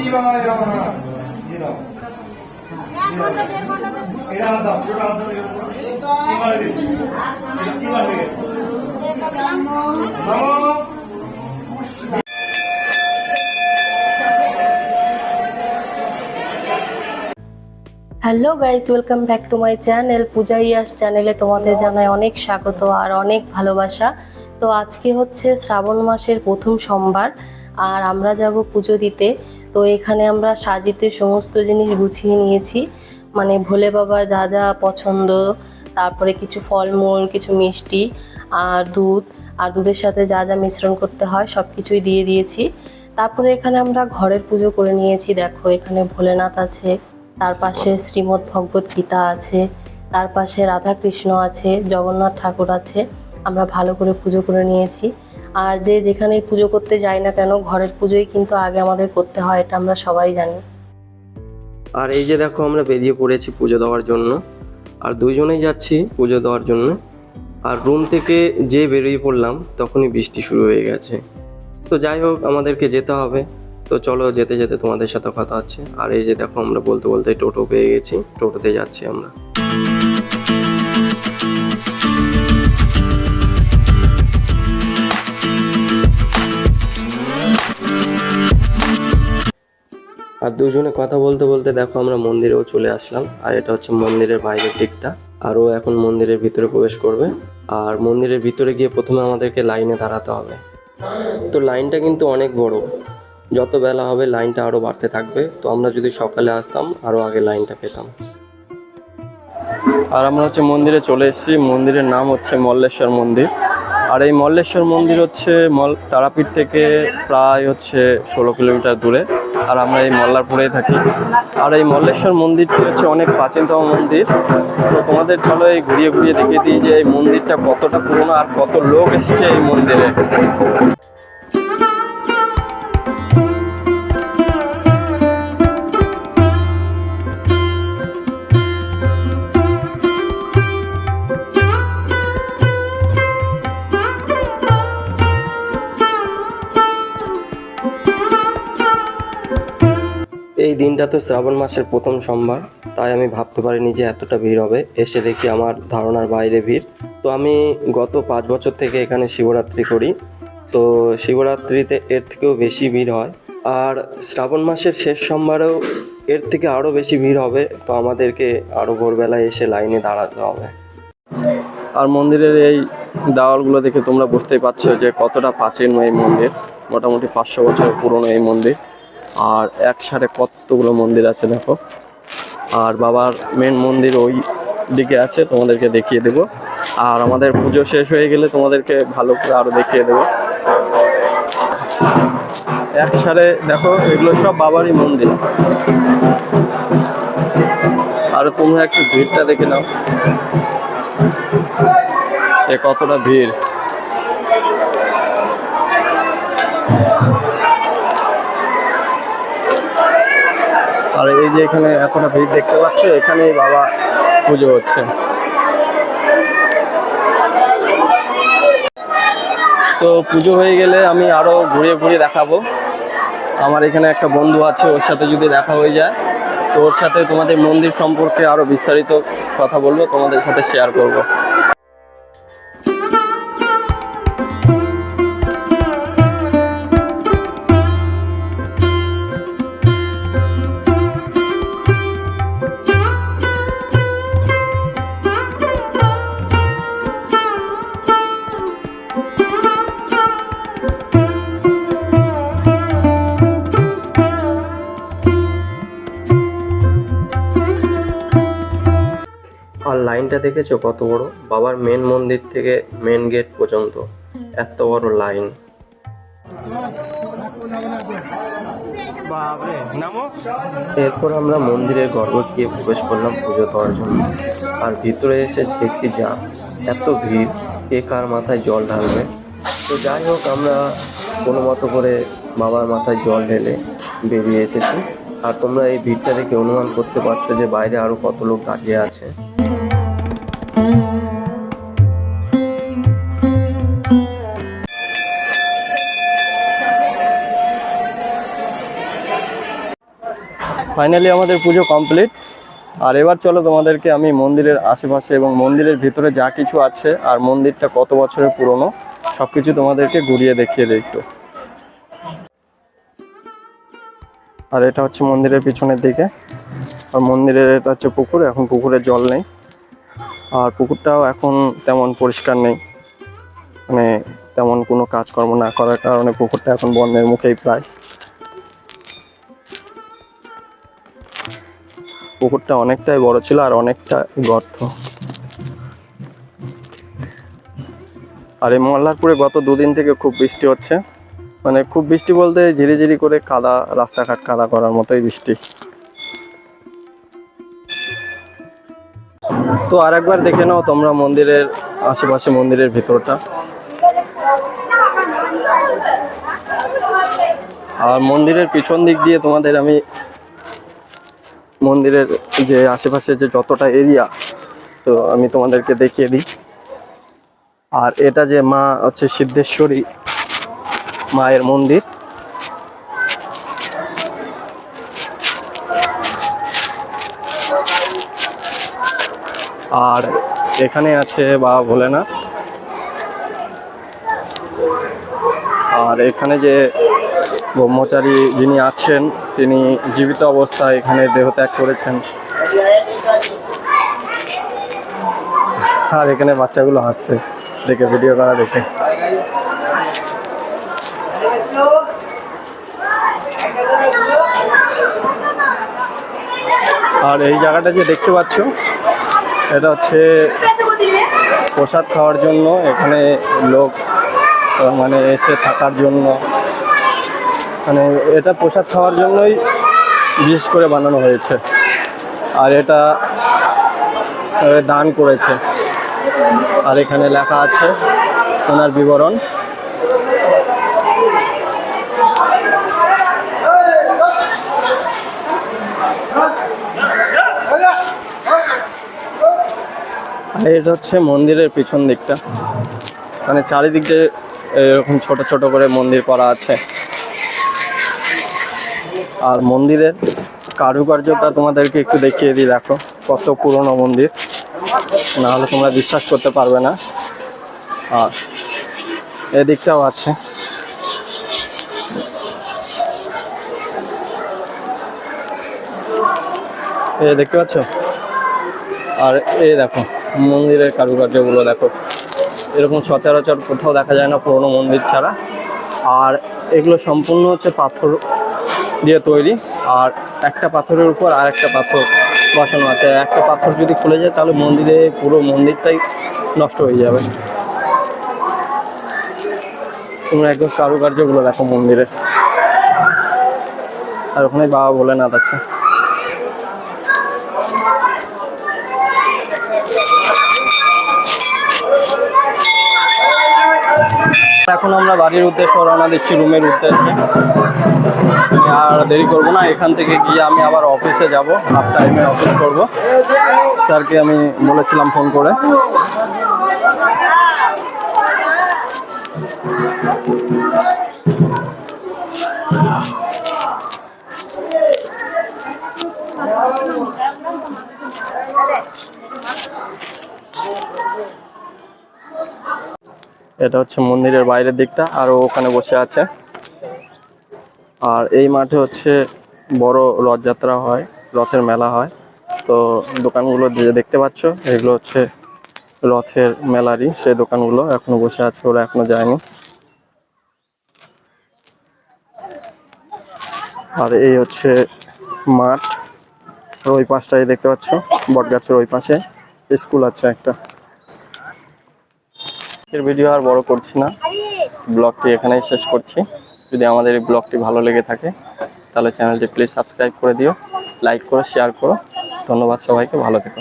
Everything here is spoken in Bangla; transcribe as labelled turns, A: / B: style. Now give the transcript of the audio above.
A: শিবায় নমঃ। এটা দাও, পুরো হাত ধরে গেল। তিনবার গেছে। তিনবার হয়ে গেছে। নমঃ।
B: Hello guys, welcome back to my channel. Puja ইয়াস চ্যানেলে তোমাদের জানাই অনেক স্বাগত আর অনেক ভালোবাসা। তো আজকে হচ্ছে শ্রাবণ মাসের প্রথম সোমবার আর আমরা যাব পুজো দিতে। তো এখানে আমরা সাজিতে সমস্ত জিনিস গুছিয়ে নিয়েছি, মানে ভোলে বাবার যা যা পছন্দ, তারপরে কিছু ফলমূল, কিছু মিষ্টি আর দুধ, আর দুধের সাথে যা যা মিশ্রণ করতে হয় সব কিছুই দিয়ে দিয়েছি। তারপরে এখানে আমরা ঘরের পুজো করে নিয়েছি। দেখো এখানে ভোলেনাথ আছে, তার পাশে শ্রীমদ্ ভগবত গীতা আছে, তার পাশে রাধা কৃষ্ণ আছে, জগন্নাথ ঠাকুর আছে। আমরা ভালো করে পুজো করে নিয়েছি। আর যে যেখানেই পুজো করতে যাই না কেন, ঘরের পুজোই কিন্তু আগে আমাদের করতে হয়, এটা আমরা সবাই জানি।
C: আর এই যে দেখো আমরা বেরিয়ে পড়েছি পুজো দেওয়ার জন্য, আর দুজনেই যাচ্ছি পুজো দেওয়ার জন্য। আর রুম থেকে যে বেরিয়ে পড়লাম তখনই বৃষ্টি শুরু হয়ে গেছে। তো যাই হোক, আমাদেরকে যেতে হবে। তো চলো, যেতে যেতে তোমাদের সাথে কথা হচ্ছে। আর এই যে দেখো আমরা বলতে বলতে টোটো পেয়ে গেছি, টোটোতে যাচ্ছি আমরা। আর দুজনে কথা বলতে বলতে দেখো আমরা মন্দিরেও চলে আসলাম। আর এটা হচ্ছে মন্দিরের বাইরের দিকটা, আর ও এখন মন্দিরের ভিতরে প্রবেশ করবে। আর মন্দিরের ভিতরে গিয়ে প্রথমে আমাদেরকে লাইনে দাঁড়াতে হবে। তো লাইনটা কিন্তু অনেক বড়, যত বেলা হবে লাইনটা আরও বাড়তে থাকবে। তো আমরা যদি সকালে আসতাম আরও আগে লাইনটা পেতাম। আর আমরা হচ্ছে মন্দিরে চলে এসেছি। মন্দিরের নাম হচ্ছে মল্লেশ্বর মন্দির। আর এই মল্লেশ্বর মন্দির হচ্ছে তারাপীঠ থেকে প্রায় হচ্ছে 16 কিলোমিটার দূরে। আর আমরা এই মল্লারপুরেই থাকি। আর এই মল্লেশ্বর মন্দিরটি হচ্ছে অনেক প্রাচীনতম মন্দির। তো তোমাদের চলো এই ঘুরিয়ে ঘুরিয়ে দেখিয়ে দিই যে এই মন্দিরটা কতটা পুরনো আর কত লোক এসছে এই মন্দিরে। এই দিনটা তো শ্রাবণ মাসের প্রথম সোমবার, তাই আমি ভাবতে পারিনি যে এতটা ভিড় হবে। এসে দেখি আমার ধারণার বাইরে ভিড়। তো আমি গত 5 বছর থেকে এখানে শিবরাত্রি করি। তো শিবরাত্রিতে এর থেকেও বেশি ভিড় হয়। আর শ্রাবণ মাসের শেষ সোমবারেও এর থেকে আরও বেশি ভিড় হবে। তো আমাদেরকে আরও ভোরবেলায় এসে লাইনে দাঁড়াতে হবে। আর মন্দিরের এই দেওয়ালগুলো দেখে তোমরা বুঝতেই পারছো যে কতটা প্রাচীন এই মন্দির। মোটামুটি 500 বছর পুরনো এই মন্দির। আর একসাথে কতগুলো মন্দির আছে দেখো। আর বাবার মেন মন্দির ওই দিকে আছে, তোমাদেরকে দেখিয়ে দেব। আর আমাদের পুজো শেষ হয়ে গেলে তোমাদেরকে ভালো করে আরো দেখিয়ে দেব। একসাথে দেখো, এগুলো সব বাবারই মন্দির। আর তোমরা একটু ভিড়টা দেখে নাও, এ কতটা ভিড়। আর এই যে এখানে এতটা ভিড় দেখতে পাচ্ছ, এখানেই বাবা পুজো হচ্ছে। তো পুজো হয়ে গেলে আমি আরো ঘুরিয়ে ঘুরিয়ে দেখাবো। আমার এখানে একটা বন্ধু আছে, ওর সাথে যদি দেখা হয়ে যায় তো ওর সাথে তোমাদের মন্দির সম্পর্কে আরো বিস্তারিত কথা বলবো, তোমাদের সাথে শেয়ার করব। আর লাইনটা দেখেছো কত বড়, বাবার মেন মন্দির থেকে মেন গেট পর্যন্ত এত বড় লাইন। এরপর আমরা মন্দিরের গর্ভে গিয়ে প্রবেশ করলাম পুজো দেওয়ার জন্য। আর ভিতরে এসে দেখি যা এত ভিড়, কে কার মাথায় জল ঢালবে। তো যাই হোক, আমরা কোনো মতো করে বাবার মাথায় জল ঢেলে বেরিয়ে এসেছি। আর তোমরা এই ভিড়টা দেখে অনুমান করতে পারছো যে বাইরে আরো কত লোক দাঁড়িয়ে আছে। ফাইনালি আমাদের পুজো কমপ্লিট। আর এবার চলো তোমাদেরকে আমি মন্দিরের আশেপাশে এবং মন্দিরের ভিতরে যা কিছু আছে আর মন্দিরটা কত বছরের পুরনো সব কিছু তোমাদেরকে ঘুরিয়ে দেখিয়ে দিই একটু। আর এটা হচ্ছে মন্দিরের পিছনের দিকে, আর মন্দিরের এটা হচ্ছে পুকুর। এখন পুকুরে জল নেই, আর পুকুরটাও এখন তেমন পরিষ্কার নেই, মানে তেমন কোনো কাজকর্ম না করার কারণে পুকুরটা এখন বন্ধের মুখেই প্রায়। পুকুরটা অনেকটাই বড় ছিল আর অনেকটা গর্ত। আর এই মল্লারপুরে গত দুদিন থেকে খুব বৃষ্টি হচ্ছে, মানে খুব বৃষ্টি বলতে ঝিরিঝিরি করে কাদা, রাস্তাঘাট কাদা করার মতোই বৃষ্টি। তো আর একবার দেখে নাও তোমরা মন্দিরের আশেপাশে মন্দিরের ভিতরটা। আর মন্দিরের পিছন দিক দিয়ে তোমাদের আমি মন্দিরের যে আশেপাশে যে যতটা এরিয়া তো আমি তোমাদেরকে দেখিয়ে দিই। আর এটা যে মা হচ্ছে সিদ্ধেশ্বরী মায়ের মন্দির। আর এখানে আছে বাবা ভোলেনাথ। আর এখানে যে ব্রহ্মচারী যিনি আছেন তিনি জীবিত অবস্থায় এখানে দেহত্যাগ করেছেন। আর এখানে বাচ্চাগুলো হাসছে দেখে, ভিডিও করা দেখে। আর এই জায়গাটা যে দেখতে পাচ্ছ এটা হচ্ছে প্রসাদ খাওয়ার জন্য, এখানে লোক মানে এসে থাকার জন্য, মানে এটা প্রসাদ খাওয়ার জন্যই বিশেষ করে বানানো হয়েছে। আর এটা দান করেছে। আর এখানে লেখা আছে ওনার বিবরণ। এটা হচ্ছে মন্দিরের পিছন দিকটা, মানে চারিদিক দিয়ে এরকম ছোট ছোট করে মন্দির করা আছে। আর মন্দিরের কারুকার্যটা তোমাদেরকে একটু দেখিয়ে দিই, দেখো কত পুরনো মন্দির, না হলে তোমরা বিশ্বাস করতে পারবে না। আর এদিকটাও আছে। এই দেখতে পাচ্ছ? আর এই দেখো মন্দিরের কারুকার্যগুলো দেখো, এরকম সচরাচর কোথাও দেখা যায় না পুরনো মন্দির ছাড়া। আর এগুলো সম্পূর্ণ হচ্ছে পাথর দিয়ে তৈরি। আর একটা পাথরের উপর আর একটা পাথর বসানো আছে। একটা পাথর যদি খুলে যায় তাহলে মন্দিরে পুরো মন্দিরটাই নষ্ট হয়ে যাবে। তোমরা একদম কারুকার্যগুলো দেখো মন্দিরে। আর ওখানে বাবা ভোলেনাথ আছে। এখন আমরা বাড়ির উদ্দেশ্যে রওনা দিচ্ছি, রুমের উদ্দেশ্যে। আর দেরি করবো না, এখান থেকে গিয়ে আমি আবার অফিসে যাব, হাফ টাইমে অফিস করব। স্যারকে আমি বলেছিলাম ফোন করে। এটা হচ্ছে মন্দিরের বাইরের দিকটা, আর ওখানে বসে আছে। আর এই মাঠে হচ্ছে বড় রথযাত্রা হয়, রথের মেলা হয়। তো দোকানগুলো যে দেখতে পাচ্ছ এগুলো হচ্ছে রথের মেলারই সেই দোকানগুলো। এখনো বসে আছে, ওরা এখনো যায়নি। আর এই হচ্ছে মাঠ, ওই পাশটাই দেখতে পাচ্ছ বটগাছের ওই পাশে স্কুল আছে একটা। এর ভিডিও আর বড় করছি না, ব্লগটি এখানেই শেষ করছি। যদি আমাদের এই ব্লগটি ভালো লেগে থাকে তাহলে চ্যানেলটি প্লিজ সাবস্ক্রাইব করে দিও, লাইক করো, শেয়ার করো। ধন্যবাদ সবাইকে, ভালো থেকো।